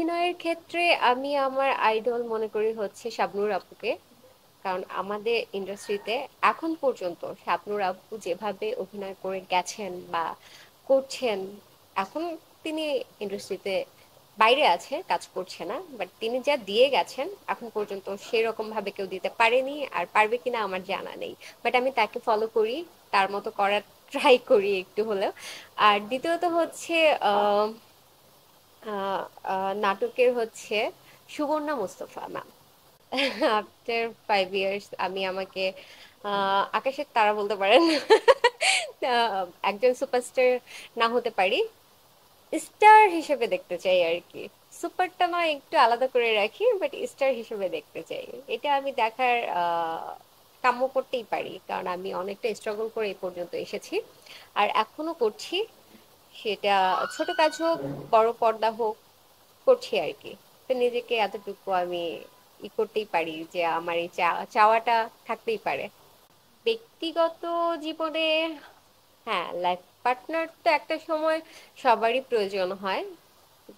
অভিনয়ের ক্ষেত্রে আমি আমার আইডল মনে করি হচ্ছে শাবনূর আপুকে। কারণ আমাদের ইন্ডাস্ট্রিতে এখন পর্যন্ত শাবনূর আপু যেভাবে অভিনয় করে গেছেন বা করছেন, এখন তিনি ইন্ডাস্ট্রিতে বাইরে আছে, কাজ করছে না, বাট তিনি যা দিয়ে গেছেন এখন পর্যন্ত সেরকম ভাবে কেউ দিতে পারেনি, আর পারবে কিনা আমার জানা নেই। বাট আমি তাকে ফলো করি, তার মতো করার ট্রাই করি একটু হলেও। আর দ্বিতীয়ত হচ্ছে আহ আহ, নাটকের হচ্ছে Suborna Mustafa ma'am. After 5 years আমি আমাকে আকাশের তারা বলতে পারেন। একজন সুপারস্টার না হতে পারি, স্টার হিসেবে দেখতে চাই আর কি। সুপারটা নয়, একটু আলাদা করে রাখি, বাট স্টার হিসেবে দেখতে চাই। এটা আমি দেখার কাম্য করতেই পারি, কারণ আমি অনেকটা স্ট্রাগল করে এই পর্যন্ত এসেছি, আর এখনো করছি। সেটা ছোট কাজ হোক, বড় পর্দা হোক, করছি আর কি। তো নিজেকে এতটুকু আমি করতেই পারি যে আমার এই চাওয়াটা থাকতেই পারে। ব্যক্তিগত জীবনে, হ্যাঁ, লাইফ পার্টনার তো একটা সময় সবারই প্রয়োজন হয়।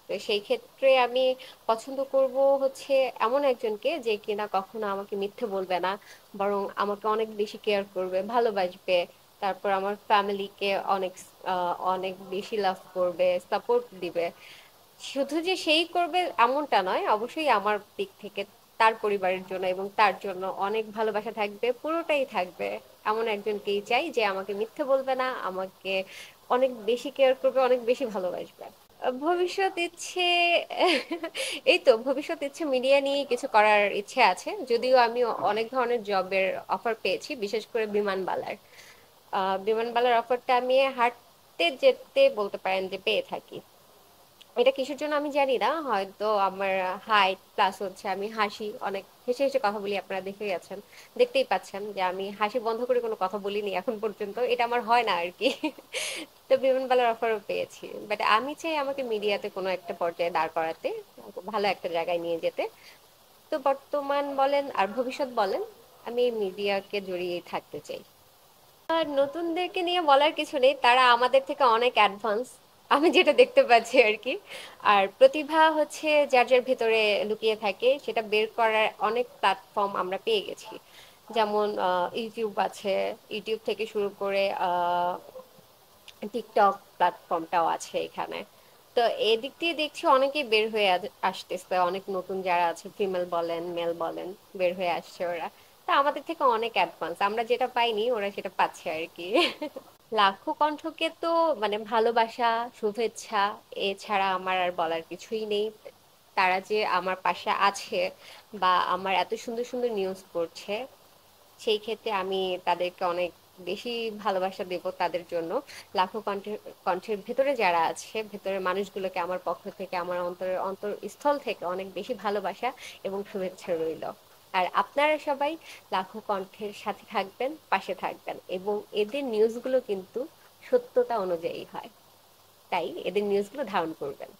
তো সেই ক্ষেত্রে আমি পছন্দ করব হচ্ছে এমন একজনকে যে কিনা কখনো আমাকে মিথ্যে বলবে না, বরং আমাকে অনেক বেশি কেয়ার করবে, ভালোবাসবে। তারপর আমার ফ্যামিলিকে অনেক বেশি লাভ করবে, সাপোর্ট দিবে। শুধু যে সেই করবে এমনটা নয়, অবশ্যই আমার দিক থেকে তার পরিবারের জন্য এবং তার জন্য অনেক ভালোবাসা থাকবে, পুরোটাই থাকবে। এমন একজনকেই চাই যে আমাকে মিথ্যে বলবে না, আমাকে অনেক বেশি কেয়ার করবে, অনেক বেশি ভালোবাসবে। ভবিষ্যৎ ইচ্ছে, এই তো ভবিষ্যৎ ইচ্ছে মিডিয়া নিয়ে কিছু করার ইচ্ছে আছে, যদিও আমি অনেক ধরনের জবের অফার পেয়েছি, বিশেষ করে বিমানবালার। বিমানবালার অফারটা আমি হাঁটতে যেতে বলতে পারেন যে পেয়ে থাকি। এটা কিসের জন্য আমি জানি না, হয়তো আমার হাইট প্লাস হচ্ছে আমি হাসি, অনেক হেসে হেসে কথা বলি, আপনারা দেখে গেছেন, দেখতেই পাচ্ছেন যে আমি হাসি বন্ধ করে কোনো কথা বলিনি এখন পর্যন্ত, এটা আমার হয় না আর কি। তো বিমানবালার অফারও পেয়েছি, বাট আমি চাই আমাকে মিডিয়াতে কোনো একটা পর্যায়ে দাঁড় করাতে, ভালো একটা জায়গায় নিয়ে যেতে। তো বর্তমান বলেন আর ভবিষ্যৎ বলেন, আমি মিডিয়াকে জড়িয়ে থাকতে চাই। আর নতুনদেরকে নিয়ে বলার কিছু নেই, তারা আমাদের থেকে অনেক অ্যাডভান্স, আমি যেটা দেখতে পাচ্ছি আর কি। আর প্রতিভা হচ্ছে যার যার ভেতরে লুকিয়ে থাকে, সেটা বের করার অনেক প্ল্যাটফর্ম আমরা পেয়ে গেছি। যেমন ইউটিউব আছে, ইউটিউব থেকে শুরু করে টিকটক প্ল্যাটফর্মটাও আছে এখানে। তো এদিক দিয়ে দেখছি অনেকেই বের হয়ে আসতেছে, অনেক নতুন যারা আছে, ফিমেল বলেন মেল বলেন, বের হয়ে আসছে ওরা। তা আমাদের থেকে অনেক অ্যাডভান্স, আমরা যেটা পাইনি ওরা সেটা পাচ্ছে আর কি। লাখো কণ্ঠকে তো মানে ভালোবাসা, শুভেচ্ছা, এছাড়া আমার আর বলার কিছুই নেই। তারা যে আমার পাশে আছে বা আমার এত সুন্দর সুন্দর নিউজ করছে, সেই ক্ষেত্রে আমি তাদেরকে অনেক বেশি ভালোবাসা দেব তাদের জন্য। লাখো কণ্ঠের কণ্ঠের ভেতরে যারা আছে, ভেতরের মানুষগুলোকে আমার পক্ষ থেকে, আমার অন্তরের অন্তরস্থল থেকে অনেক বেশি ভালোবাসা এবং শুভেচ্ছা রইল। আর আপনারা সবাই লাখো কণ্ঠের সাথে থাকবেন, পাশে থাকবেন, এবং এদের নিউজগুলো কিন্তু সত্যতা অনুযায়ী হয়, তাই এদের নিউজগুলো ধারণ করবেন।